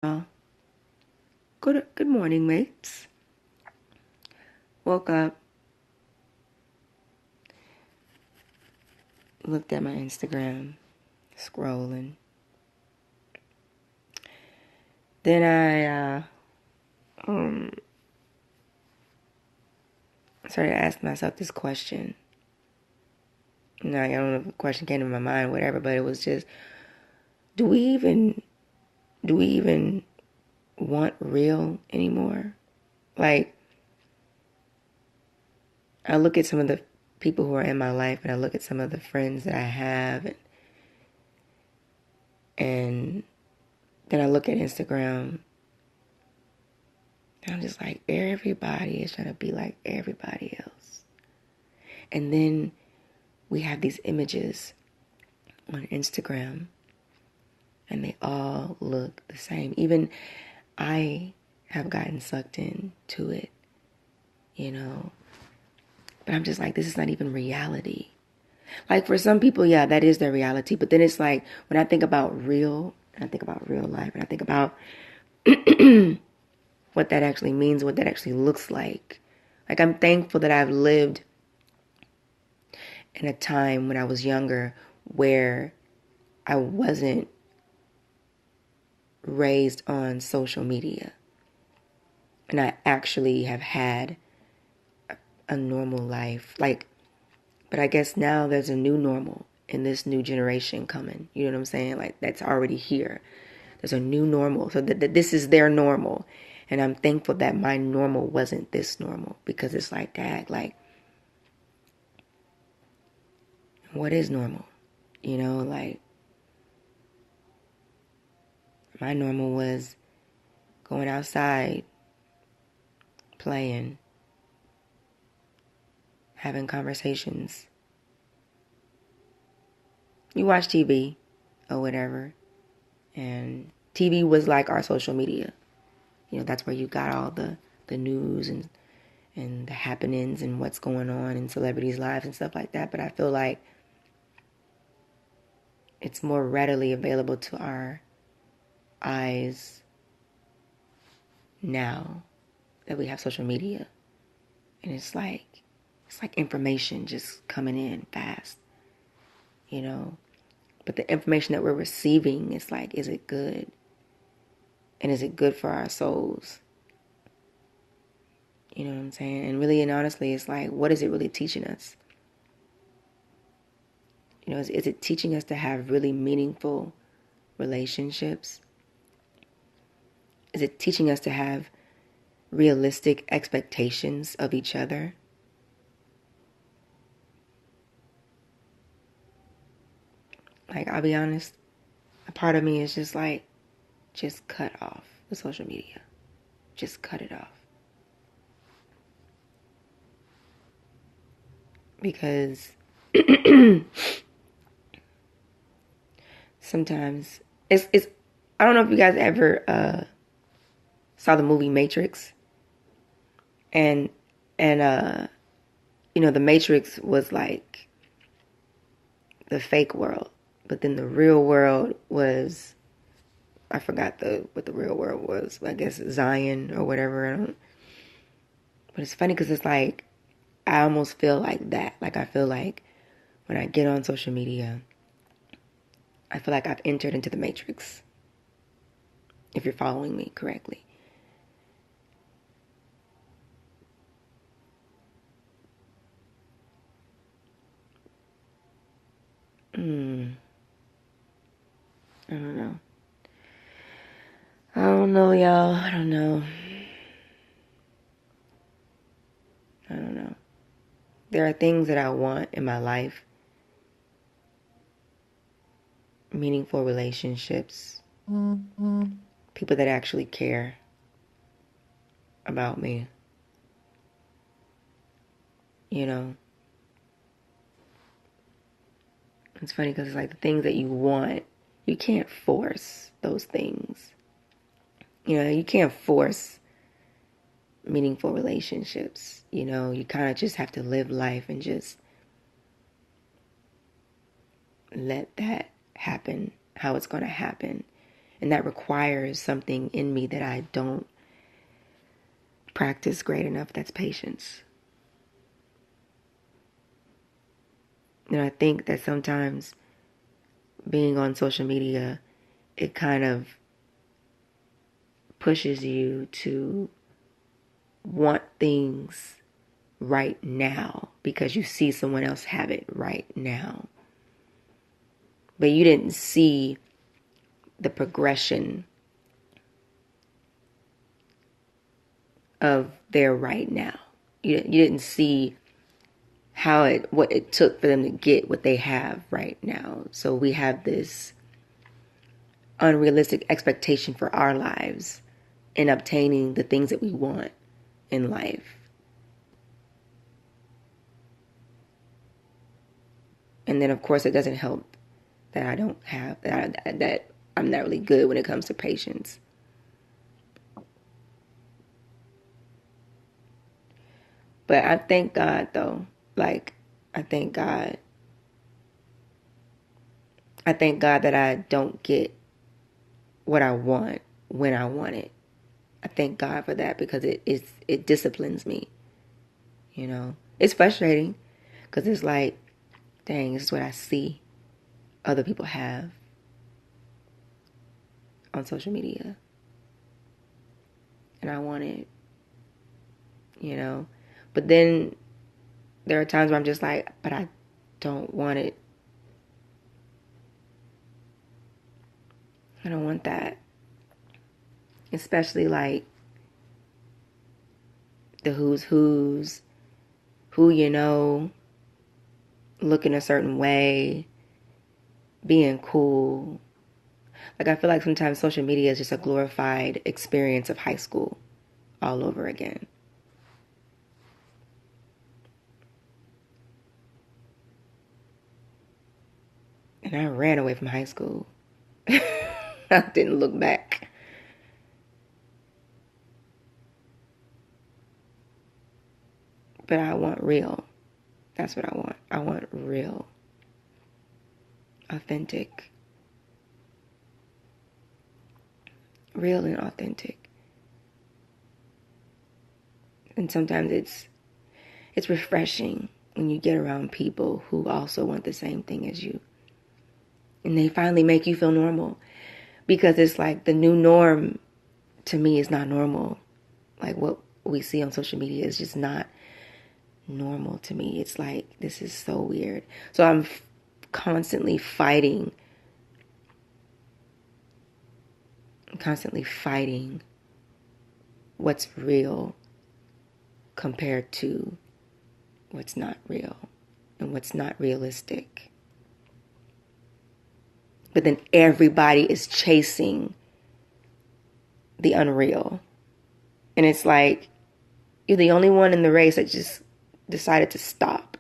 Uh, good morning, mates. Woke up, looked at my Instagram, scrolling. Then I started asking myself this question. I don't know if the question came to my mind, whatever, but it was just, do we even do we even want real anymore? Like, I look at some of the people who are in my life, and I look at some of the friends that I have, and then I look at Instagram, and I'm just like, everybody is trying to be like everybody else. And then we have these images on Instagram, and they all look the same. Even I have gotten sucked into it, you know. But I'm just like, this is not even reality. Like, for some people, yeah, that is their reality. But then it's like, when I think about real, and I think about real life, and I think about what that actually means, what that actually looks like. Like, I'm thankful that I've lived in a time when I was younger where I wasn't raised on social media. And I actually have had a normal life. Like, but I guess now there's a new normal in this new generation coming. You know what I'm saying? Like, that's already here. There's a new normal. So this is their normal. And I'm thankful that my normal wasn't this normal. Because it's like, dad, like, what is normal? You know, like, my normal was going outside, playing, having conversations. You watch TV or whatever. And TV was like our social media. You know, that's where you got all the news and the happenings and what's going on in celebrities' lives and stuff like that. But I feel like it's more readily available to our eyes now that we have social media. And it's like information just coming in fast, you know. But the information that we're receiving is like, is it good? And is it good for our souls? You know what I'm saying? And really and honestly, it's like, what is it really teaching us? You know, is it teaching us to have really meaningful relationships? Is it teaching us to have realistic expectations of each other? Like, I'll be honest, a part of me is just like, just cut off the social media. Just cut it off. Because sometimes it's I don't know if you guys ever saw the movie Matrix, and and you know, the Matrix was like the fake world, but then the real world was, I forgot what the real world was. I guess Zion or whatever. But it's funny because it's like, I almost feel like that. Like, I feel like when I get on social media, I feel like I've entered into the Matrix. If you're following me correctly. I don't know. I don't know, y'all. I don't know. I don't know. There are things that I want in my life. Meaningful relationships. People that actually care about me. You know. It's funny because it's like the things that you want, you can't force those things. You know, you can't force meaningful relationships. You know, you kind of just have to live life and just let that happen how it's going to happen. And that requires something in me that I don't practice great enough. That's patience. And I think that sometimes being on social media, it kind of pushes you to want things right now because you see someone else have it right now. But you didn't see the progression of their right now. You didn't see what it took for them to get what they have right now. So we have this unrealistic expectation for our lives in obtaining the things that we want in life. And then of course it doesn't help that I don't have that I'm not really good when it comes to patience. But I thank God though. Like I thank God. I thank God that I don't get what I want when I want it. I thank God for that because it disciplines me. You know, it's frustrating because it's like, dang, this is what I see other people have on social media, and I want it. You know, but then there are times where I'm just like, but I don't want it. I don't want that. Especially like the who's, who you know, looking a certain way, being cool. Like I feel like sometimes social media is just a glorified experience of high school all over again. And I ran away from high school. I didn't look back. But I want real. That's what I want. I want real. Authentic. Real and authentic. And sometimes it's refreshing when you get around people who also want the same thing as you. And they finally make you feel normal. Because it's like the new norm to me is not normal. Like what we see on social media is just not normal to me. It's like, this is so weird. So I'm constantly fighting what's real compared to what's not real and what's not realistic. But then everybody is chasing the unreal. And it's like, you're the only one in the race that just decided to stop.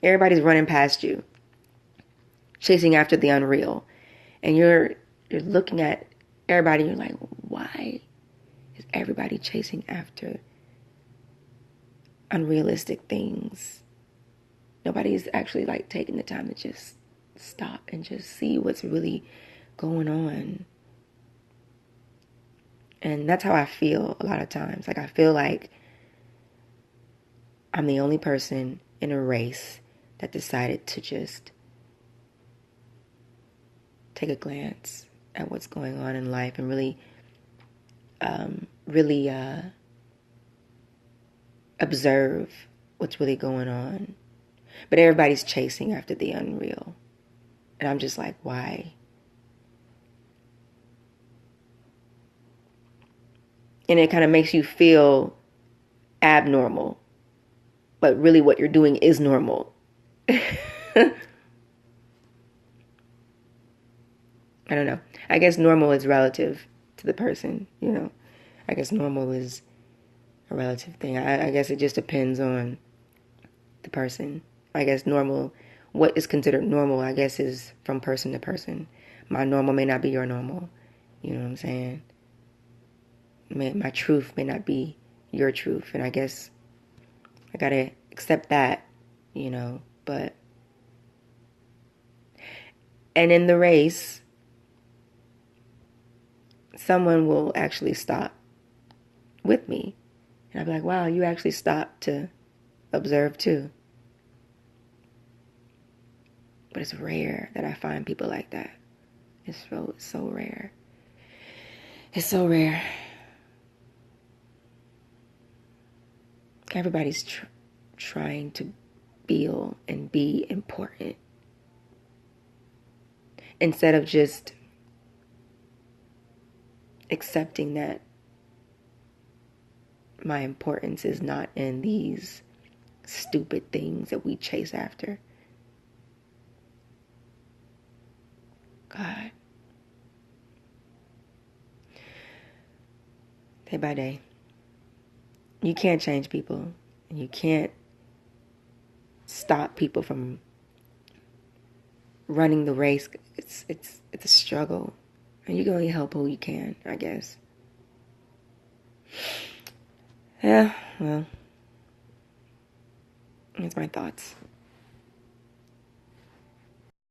Everybody's running past you, chasing after the unreal. And you're looking at everybody and you're like, why is everybody chasing after unrealistic things? Nobody's actually like taking the time to just stop and just see what's really going on. And that's how I feel a lot of times. Like I feel like I'm the only person in a race that decided to just take a glance at what's going on in life and really observe what's really going on. But everybody's chasing after the unreal. And I'm just like, why? And it kind of makes you feel abnormal. But really what you're doing is normal. I don't know. I guess normal is relative to the person, you know. I guess normal is a relative thing. I guess it just depends on the person. I guess normal, what is considered normal, I guess is from person to person. My normal may not be your normal. You know what I'm saying? My truth may not be your truth. And I guess I gotta accept that, you know. But, and in the race, someone will actually stop with me. And I'll be like, wow, you actually stopped to observe too. But it's rare that I find people like that. It's so rare. It's so rare. Everybody's trying to feel and be important instead of just accepting that my importance is not in these stupid things that we chase after. God. Day by day. You can't change people. And you can't stop people from running the race. It's a struggle. And you can only help who you can, I guess. Yeah, well, that's my thoughts.